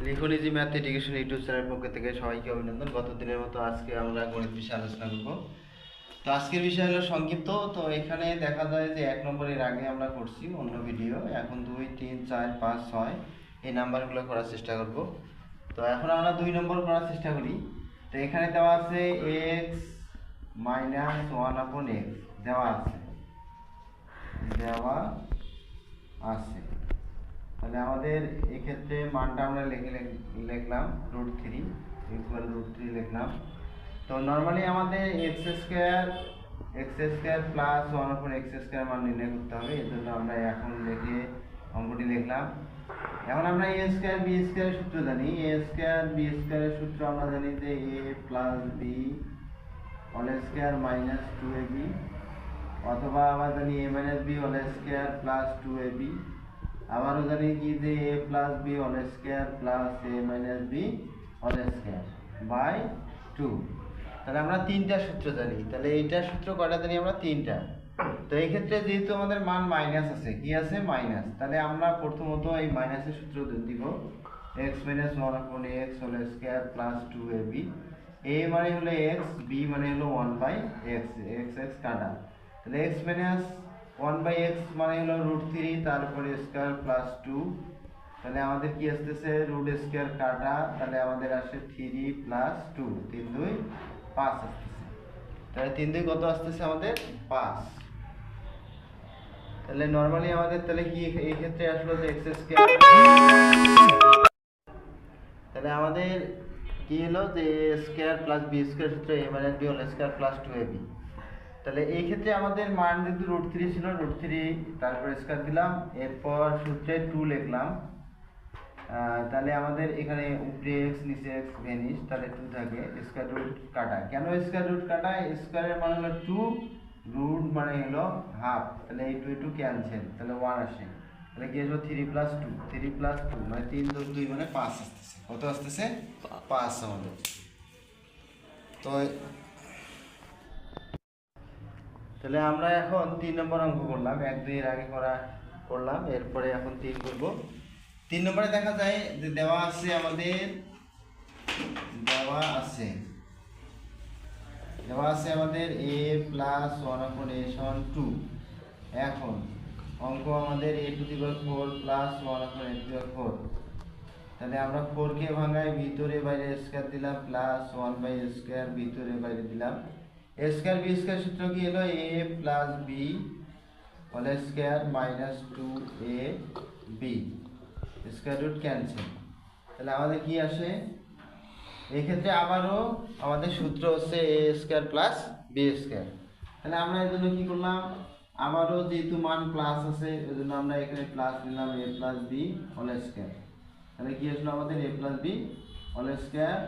লিখুন easy math education YouTube channel পক্ষ থেকে সবাইকে অভিনন্দন। গত দিনের মতো আজকে আমরা গণিত বিষয়ে আলোচনা করব। তো আজকের বিষয় হলো সংক্ষিপ্ত। তো এখানে দেখা যায় যে 1 নম্বরের আগে আমরা করছি অন্য ভিডিও, এখন 2, 3, 4, 5, 6 এই নাম্বারগুলো করার চেষ্টা করব। তো এখন আমরা 2 নম্বর করার চেষ্টা করি। তো এখানে দেওয়া আছে x - 1/x দেওয়া আছে। তাহলে আমাদের এক্ষেত্রে মানটা আমরা লিখলাম √3 ইকুয়াল √3 লিখলাম। তো নরমালি আমাদের x² প্লাস 1/x² মান নির্ণয় করতে হবে, এর জন্য আমরা এখন লিখে অঙ্কটি লিখলাম। এখন আমরা a² b² এর সূত্র জানি। a² b² এর সূত্র আমরা জানি যে a plus b whole square minus 2ab, অথবা আমরা জানি a minus b whole square plus 2ab। আবারও জানি কি যে a plus b whole square plus a minus b whole square by 2। তাহলে আমরা তিনটা সূত্র জানি। তাহলে এইটার সূত্র কয়টা জানি আমরা? তিনটা। তো এই ক্ষেত্রে যেহেতু আমাদের মান মাইনাস আছে, কি আছে? মাইনাস। তাহলে আমরা প্রথমত এই মাইনাসের সূত্র দিব x - 1/x whole square plus 2ab। a মানে হলো x, b মানে হলো 1/x, x কাটা। তাহলে x - 1/x মানে হলো √3 তারপরে স্কয়ার প্লাস 2। তাহলে আমাদের কি আসতেছে? রুট স্কয়ার কাটা, তাহলে আমাদের আসে 3 প্লাস 2, 3 2 5 আসতেছে। তাহলে 3 2 কত আসতেছে আমাদের? 5। তাহলে নরমালি আমাদের তাহলে কি এই ক্ষেত্রে আসলো যে x², তাহলে আমাদের কি হলো যে a² প্লাস b² সূত্র a minus b whole square plus 2ab। তাহলে এই ক্ষেত্রে আমাদের মান যেহেতু √3 ছিল, √3 তারপর স্কয়ার দিলাম, এরপর সূত্রে 2 লিখলাম। তাহলে আমাদের এখানে উপরে x নিচে x ভ্যানিশ, তাহলে 2 থাকে। স্কয়ার রুট কাটা, কেন স্কয়ার রুট কাটা? স্কয়ারের মান হলো 2, রুট মানে হলো হাফ, তাহলে এই 2 2 ক্যান্সেল, তাহলে 1 আসে। তাহলে কি আসবে? 3 প্লাস 2, 3 প্লাস 2 মানে 3 যোগ 2 মানে 5 আসতেছে। কত আসতেছে? 5 আমাদের। তো তাহলে আমরা এখন 3 নম্বর অঙ্ক করলাম, 1 2 এর আগে করলাম, এরপরে এখন 3 করব। 3 নম্বরে দেখা যায় যে দেওয়া আছে আমাদের a প্লাস 1/2। এখন অঙ্ক আমাদের a⁴ প্লাস 1/4। তাহলে আমরা 4 কে ভাঙাই, ভিতরে বাইরে স্কয়ার দিলাম, প্লাস 1/স্কয়ার ভিতরে বাইরে দিলাম। a² b² সূত্র কি হলো? a plus b whole square minus 2ab, square root cancel. তাহলে আমাদের কি আসে? এই ক্ষেত্রে আবারও আমাদের সূত্র হচ্ছে a² প্লাস b²। তাহলে আমরা এর জন্য কি করলাম? আবারও যেহেতু মান প্লাস আছে, এর জন্য আমরা এখানে প্লাস নিলাম a plus b whole square. তাহলে কি আসলো আমাদের? a plus b whole square.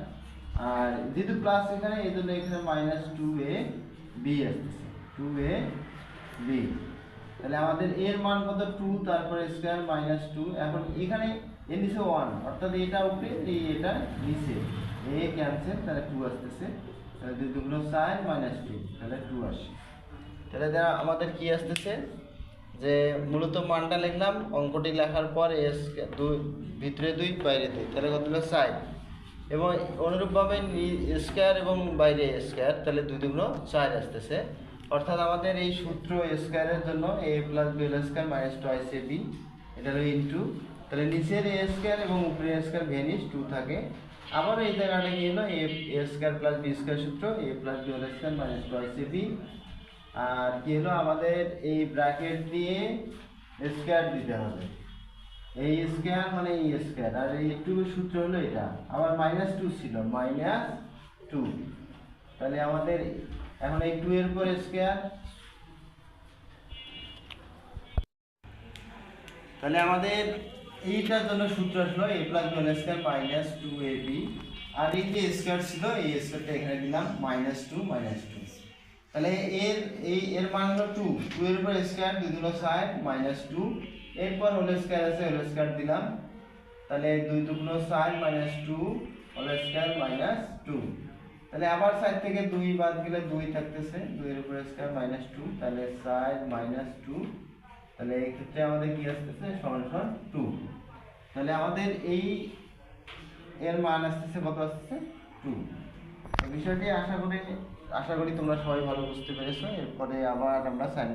আর যেহেতু প্লাস এখানে, এই জন্য এখানে মাইনাস 2ab আসতেছে, 2ab। তাহলে আমাদের এর মান কত? 2, তারপরে স্কয়ার মাইনাস 2। এখন এখানে এর নিচে 1, অর্থাৎ এটা উপরে এটা নিচে, a ক্যান্সেল, তাহলে 2 আসতেছে। তাহলে 2 2 4 মাইনাস 2, তাহলে 2 আসে। তাহলে আমাদের কি আসতেছে যে মূলত মানটা লিখলাম, অঙ্কটি লেখার পর ভিতরে 2 বাইরে 2, তাহলে কত হলো? 4। এবং অনুরূপভাবে স্কয়ার এবং বাইরে স্কয়ার, তাহলে 2 2 4 আসতেছে। অর্থাৎ আমাদের এই সূত্র স্কয়ারের জন্য a plus b whole square minus 2ab, এটা হলো ইনটু, তাহলে নিচের a² এবং উপরের a² ভ্যানিশ, 2 থাকে। আবার এই জায়গাটা কি হলো? a² প্লাস b² সূত্র a plus b whole square minus 2ab। আর কি হলো? আমাদের এই ব্র্যাকেট দিয়ে স্কয়ার দিতে হবে, এই স্কয়ার মানে এই স্কয়ার, আর এই 2 সূত্র হলো এটা। আবার মাইনাস 2 ছিল, মাইনাস 2। তাহলে আমাদের এখন এই 2 এর উপর স্কয়ার, তাহলে আমাদের এইটার জন্য সূত্র আসলো a plus b whole square minus 2ab। আর এই যে স্কয়ার ছিল, এই স্কয়ারটা এখানে দিলাম, মাইনাস 2 মাইনাস 2। তাহলে এর মান হলো 2, 2 এর উপর স্কয়ার, 2 2 4 মাইনাস 2। এরপর হোল স্কয়ার আছে, হোল স্কয়ার দিলাম, তাহলে 2 2 4 মাইনাস 2 হোল স্কয়ার মাইনাস 2। তাহলে আবার সাইড থেকে 2 বাদ গেলে 2 থাকতেছে, 2 এর উপর স্কয়ার মাইনাস 2, তাহলে 4 মাইনাস 2। তাহলে এই ক্ষেত্রে আমাদের কি আসতেছে? সমান সমান 2। তাহলে আমাদের এই এর মান আসতেছে কত আসতেছে 2। বিষয়টি আশা করি তোমরা সবাই ভালো বুঝতে পেরেছো। এরপরে আবার আমরা সাইন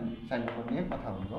নিয়ে কথা বলবো।